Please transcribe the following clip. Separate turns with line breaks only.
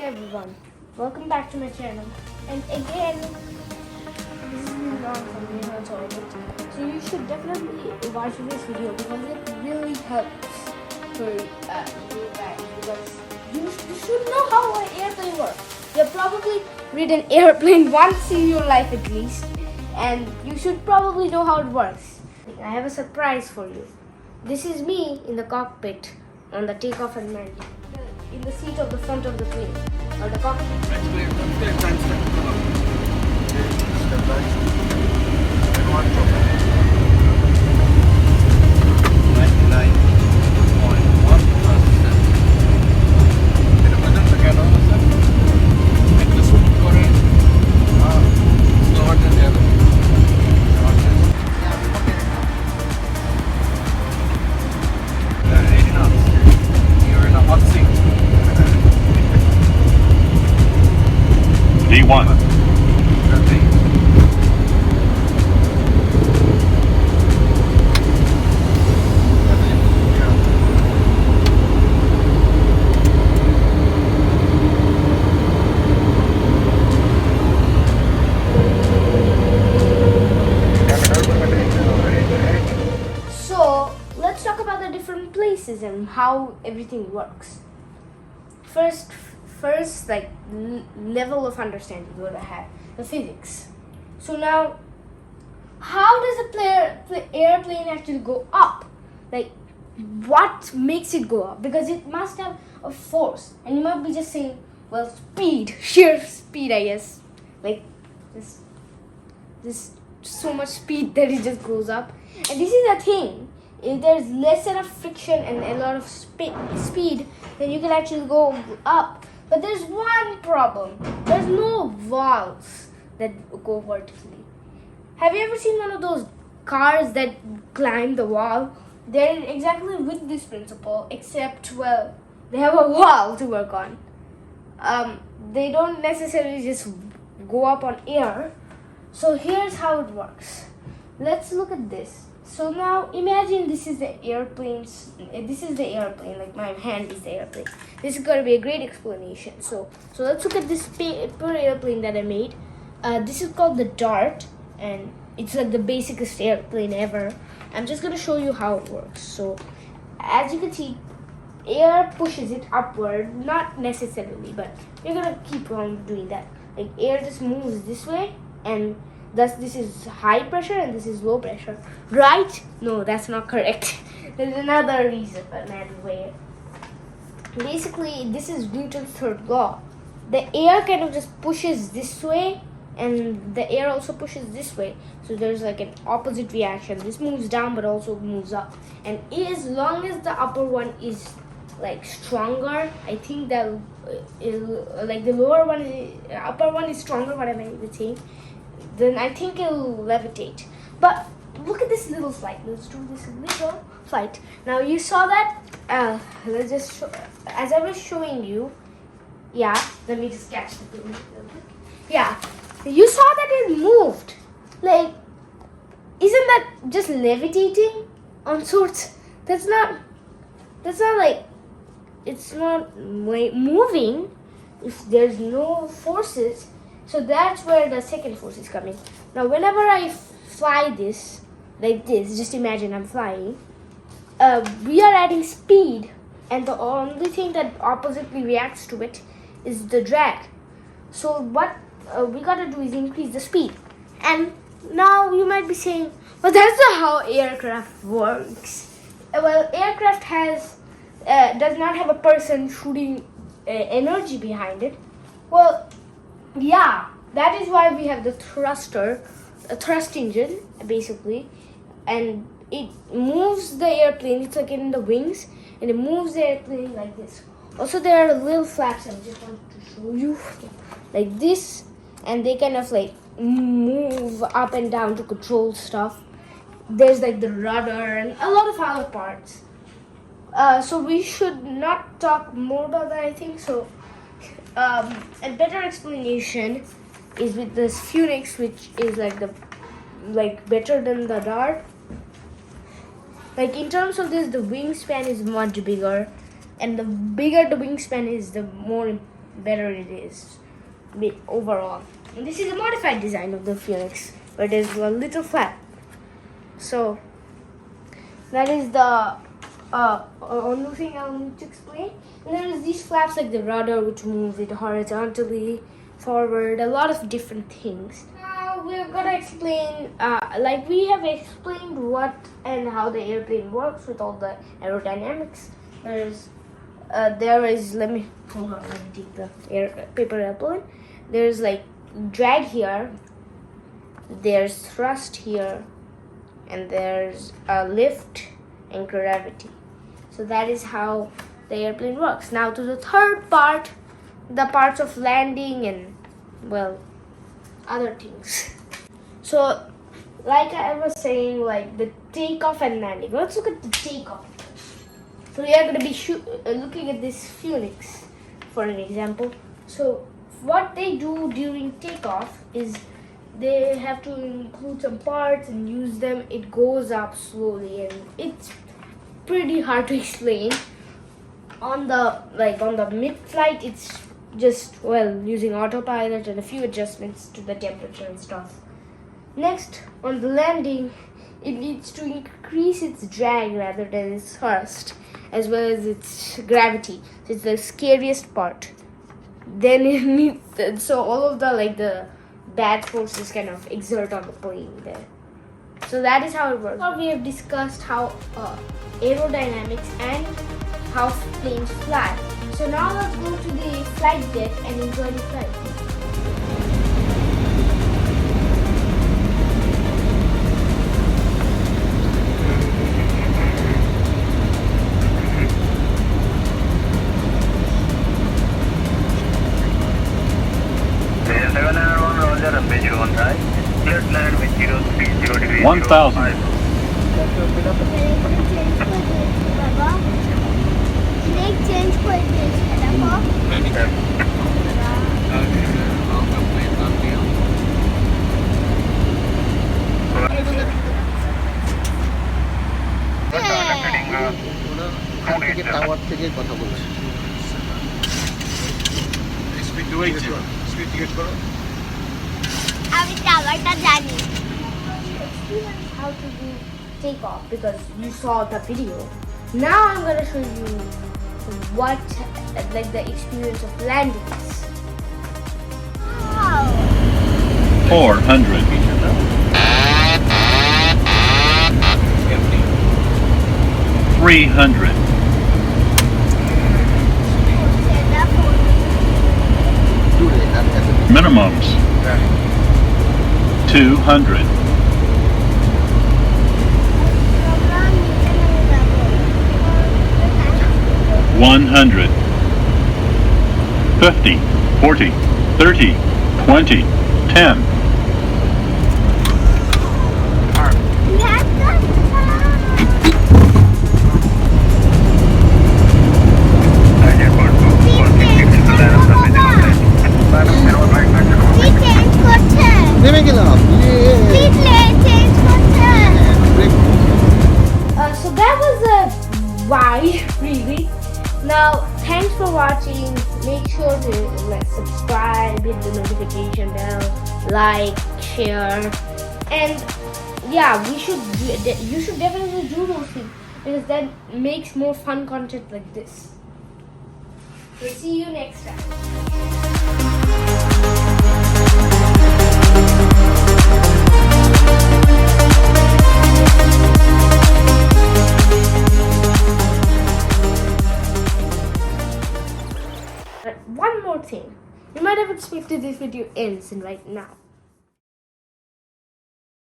everyone, welcome back to my channel. And again, this is not from me at all. So you should definitely watch this video because it really helps for you guys. Because you should know how an airplane works. You've probably ridden an airplane once in your life at least, and you should probably know how it works. I have a surprise for you. This is me in the cockpit on the takeoff and landing. In the seat of the front of the plane or the cockpit.
D1.
So let's talk about the different places and how everything works. First like level of understanding what I have, the physics. So now, how does a airplane actually go up? Like, what makes it go up? Because it must have a force, and you might be just saying, well, speed, sheer speed, I guess. Like this so much speed that it just goes up. And this is the thing. If there's less enough friction and a lot of speed, then you can actually go up. But there's one problem. There's no valves that go vertically. Have you ever seen one of those cars that climb the wall? They're exactly with this principle, except, well, they have a wall to work on. They don't necessarily just go up on air. So here's how it works. Let's look at this. So now imagine this is the airplane, like my hand is the airplane. This is going to be a great explanation. So let's look at this paper airplane that I made. This is called the Dart, and it's like the basicest airplane ever. I'm just going to show you how it works. So as you can see, air pushes it upward, not necessarily, but you're going to keep on doing that. Like air just moves this way, and thus this is high pressure and this is low pressure, right? No, that's not correct. There's another reason, another way. Basically, this is Newton's third law. The air kind of just pushes this way, and the air also pushes this way. So there's like an opposite reaction. This moves down but also moves up. And as long as the upper one is like stronger, I think that like the lower one, upper one is stronger, what am I saying? Then I think it'll levitate. But look at this little flight. Let's do this little flight. Now you saw that. Let's just show, as I was showing you. Yeah. Let me just catch the thing. Yeah. You saw that it moved. Like, isn't that just levitating on sorts? That's not like, it's not like moving if there's no forces. So that's where the second force is coming. Now whenever I fly this, like this, just imagine I'm flying, we are adding speed, and the only thing that oppositely reacts to it is the drag. So what we gotta do is increase the speed. And now you might be saying, well, that's not how aircraft works. Well, aircraft does not have a person shooting energy behind it. Well, yeah, that is why we have the thrust engine, basically, and it moves the airplane. It's like in the wings, and it moves the airplane like this. Also, there are little flaps. I just want to show you, like this, and they kind of like move up and down to control stuff. There's like the rudder and a lot of other parts. So we should not talk more about that, I think. So a better explanation is with this Phoenix, which is like better than the Dart. Like in terms of this, the wingspan is much bigger, and the bigger the wingspan is, the more better it is overall. And this is a modified design of the Phoenix, where there's a little flap. So that is the only thing I'll need to explain. And there is these flaps like the rudder, which moves it horizontally forward, a lot of different things. Now we're gonna explain, like we have explained what and how the airplane works with all the aerodynamics. Let me take the paper airplane. There's like drag here, there's thrust here, and there's a lift and gravity. So that is how the airplane works. Now to the third part, the parts of landing and, well, other things. So like I was saying, like the takeoff and landing. Let's look at the takeoff. So we are going to be looking at this Phoenix for an example. So what they do during takeoff is they have to include some parts and use them. It goes up slowly and it's pretty hard to explain. On the mid-flight, it's just, well, using autopilot and a few adjustments to the temperature and stuff. Next, on the landing, it needs to increase its drag rather than its thrust, as well as its gravity. So it's the scariest part. Then it needs, so all of the bad forces kind of exert on the plane there. So that is how it works. Now we have discussed how aerodynamics and how planes fly. So now let's go to the flight deck and enjoy the flight.
Cleared land with 030 degrees.
1,000.
Tower থেকে কথা বলছি speed ticket করো
আমি টাওয়ারটা জানি how to do takeoff because you saw the video. Now I'm going to show you what the experience of landing is. Wow.
400. 300. Minimums. 200. 100. 50. 40. 30. 20. 10.
নেমে গেলাম
So that was a wide really. Now thanks for watching. Make sure to subscribe, hit the notification bell, like, share, and yeah, you should definitely do those things because that makes more fun content like this. We'll see you next time. One more thing. You might have expected this video ends and right now.